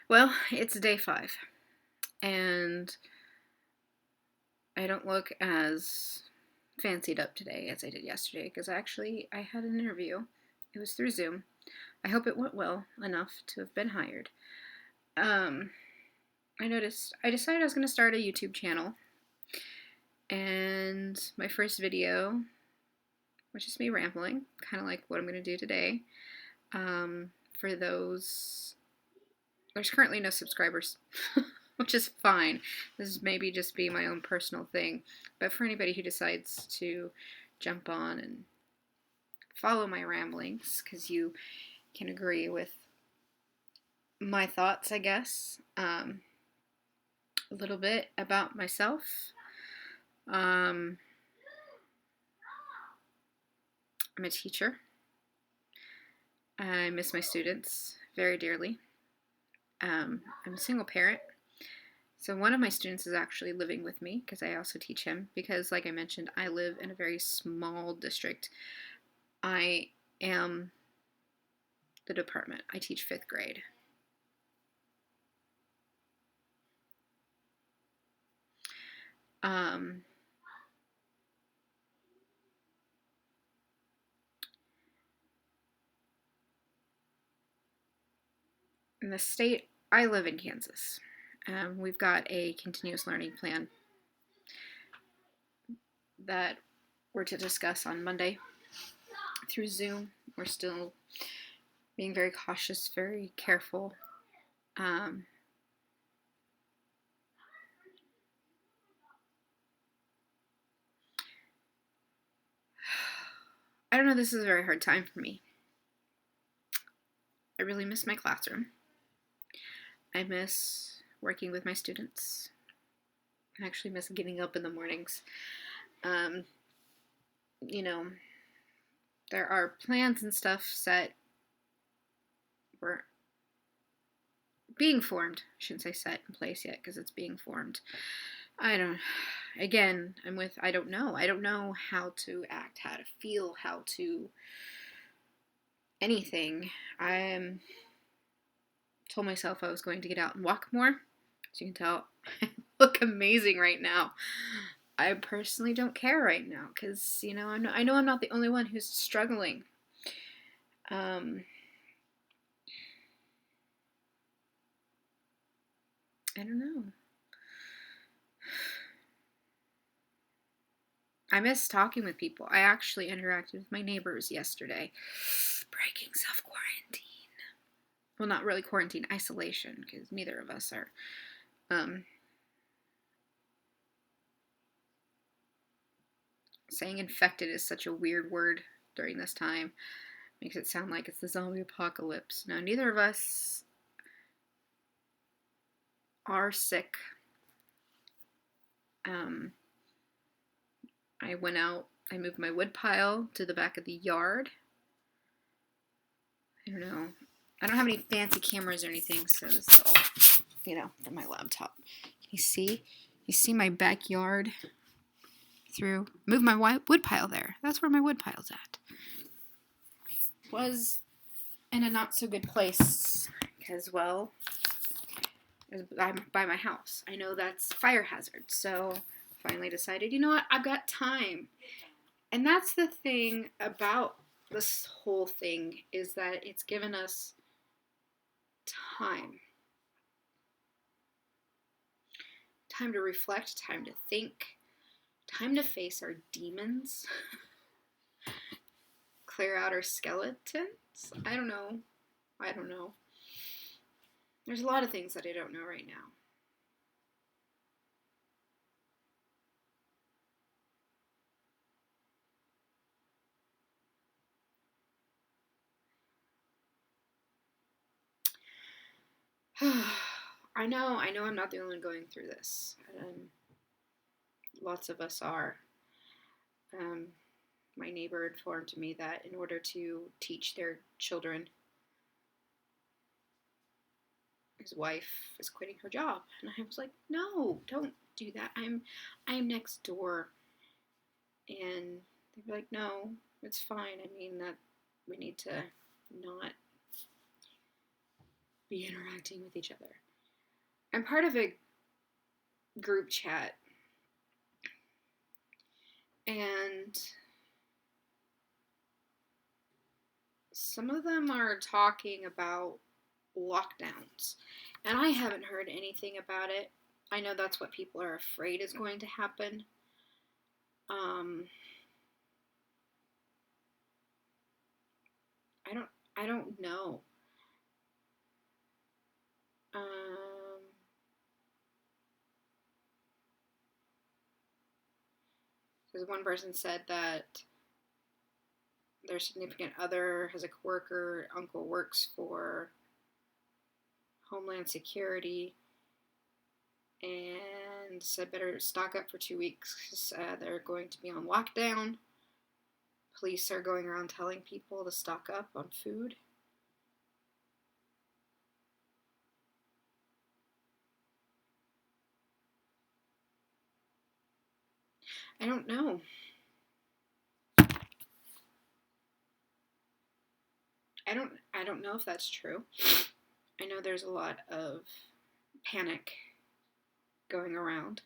Well, it's day 5, and I don't look as fancied up today as I did yesterday because I had an interview. It was through Zoom. I hope it went well enough to have been hired. Um, I decided I was going to start a YouTube channel, and my first video was just me rambling, kind of like what I'm going to do today. For those, there's currently no subscribers. Which is fine. This is maybe just be my own personal thing. But for anybody who decides to jump on and follow my ramblings, because you can agree with my thoughts, I guess, a little bit about myself. I'm a teacher. I miss my students very dearly. I'm a single parent. So one of my students is actually living with me because I also teach him because, like I mentioned, I live in a very small district. I am the department. I teach 5th grade. Um, in the state, I live in Kansas. We've got a continuous learning plan that we're to discuss on Monday through Zoom. We're still being very cautious, very careful. I don't know, this is a very hard time for me. I really miss my classroom. I miss working with my students. I actually miss getting up in the mornings. Um, you know, there are plans and stuff set. We're being formed. I shouldn't say set in place yet because it's being formed. Again, I don't know. I don't know how to act, how to feel, how to anything. I told myself I was going to get out and walk more. As you can tell, I look amazing right now. I personally don't care right now because, I know I'm not the only one who's struggling. I don't know. I miss talking with people. I actually interacted with my neighbors yesterday. Breaking self quarantine. Well, not really quarantine, isolation, because neither of us are. Saying infected is such a weird word during this time. Makes it sound like it's the zombie apocalypse. No, neither of us are sick. I went out, I moved my wood pile to the back of the yard. I don't know. I don't have any fancy cameras or anything, so this is all, from my laptop. You see? You see my backyard through? Move my wood pile there. That's where my wood pile's at. Was in a not so good place as well. I'm by my house. I know that's fire hazard, so finally decided, you know what, I've got time. And that's the thing about this whole thing is that it's given us time. Time to reflect, time to think, time to face our demons, clear out our skeletons. I don't know. There's a lot of things that I don't know right now. I know I'm not the only one going through this. Lots of us are. My neighbor informed me that in order to teach their children, his wife is quitting her job. And I was like, no, don't do that. I'm next door. And they were like, no, it's fine. I mean, that we need to not be interacting with each other. I'm part of a group chat, and some of them are talking about lockdowns, and I haven't heard anything about it. I know that's what people are afraid is going to happen. I don't I don't know. Because one person said that their significant other has a coworker, uncle works for Homeland Security, and said better stock up for 2 weeks because they're going to be on lockdown. Police are going around telling people to stock up on food. I don't know. I don't know if that's true. I know there's a lot of panic going around.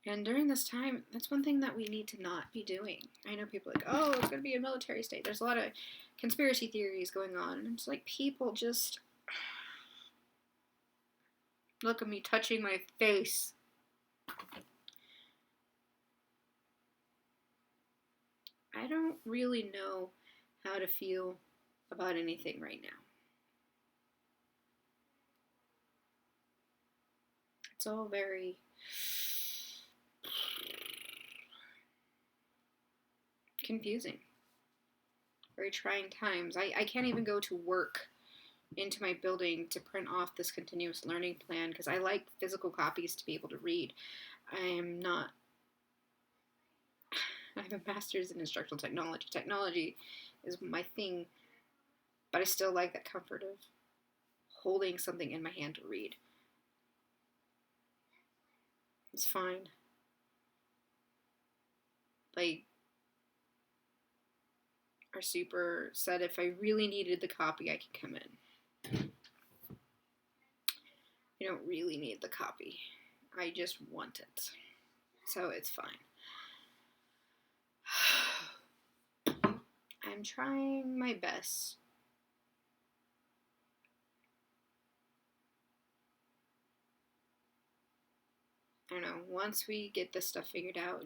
And during this time, that's one thing that we need to not be doing. I know people are like, oh, it's going to be a military state. There's a lot of conspiracy theories going on. And it's like, people just look at me touching my face. I don't really know how to feel about anything right now. It's all very confusing. Very trying times. I can't even go to work into my building to print off this continuous learning plan because I like physical copies to be able to read. I am not. I have a master's in instructional technology. Technology is my thing, but I still like that comfort of holding something in my hand to read. It's fine. Like, our super said if I really needed the copy, I could come in. I don't really need the copy. I just want it. So it's fine. I'm trying my best. I don't know, once we get this stuff figured out,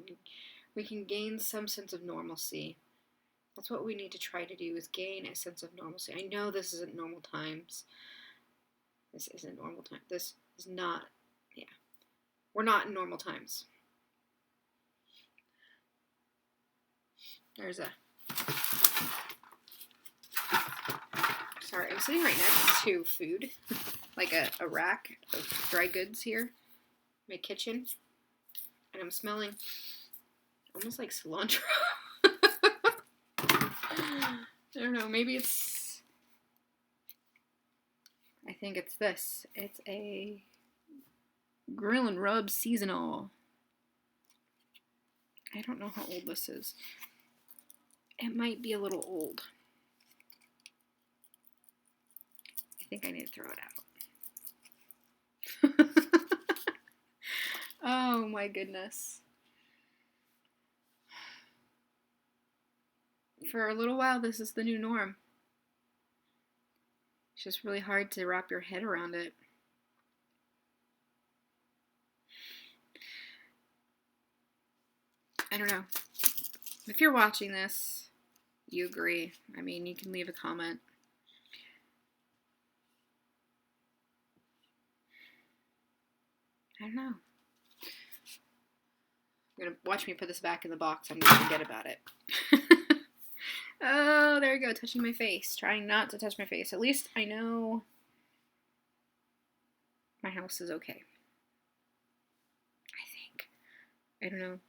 we can gain some sense of normalcy. That's what we need to try to do, is gain a sense of normalcy. I know this isn't normal times. This isn't normal time. This is not, yeah. We're not in normal times. There's a, sorry, I'm sitting right next to food, like a rack of dry goods here, my kitchen, and I'm smelling almost like cilantro. I don't know, maybe it's, I think it's this. It's a Grill and Rub Seasonal. I don't know how old this is. It might be a little old. I think I need to throw it out. Oh my goodness. For a little while, this is the new norm. It's just really hard to wrap your head around it. I don't know. If you're watching this, you agree. I mean, you can leave a comment. I don't know. You're going to watch me put this back in the box. I'm going to forget about it. Oh, there you go. Touching my face. Trying not to touch my face. At least I know my house is okay. I think. I don't know.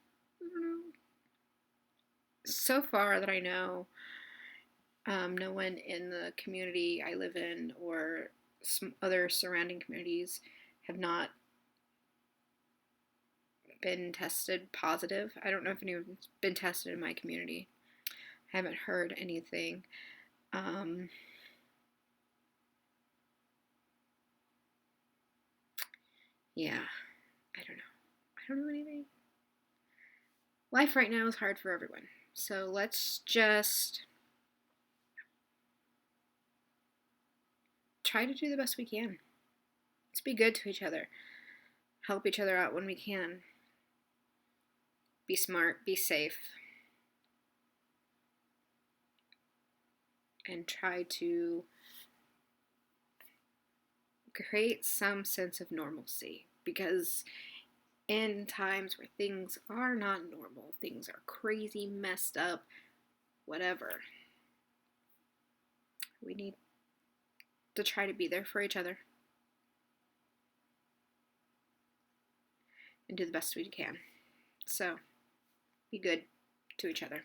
So far that I know, no one in the community I live in or some other surrounding communities have not been tested positive. I don't know if anyone's been tested in my community. I haven't heard anything. Yeah, I don't know. I don't know anything. Life right now is hard for everyone. So let's just try to do the best we can. Let's be good to each other. Help each other out when we can. Be smart, be safe, and try to create some sense of normalcy. Because in times where things are not normal, things are crazy, messed up, whatever, we need to try to be there for each other and do the best we can. So, be good to each other.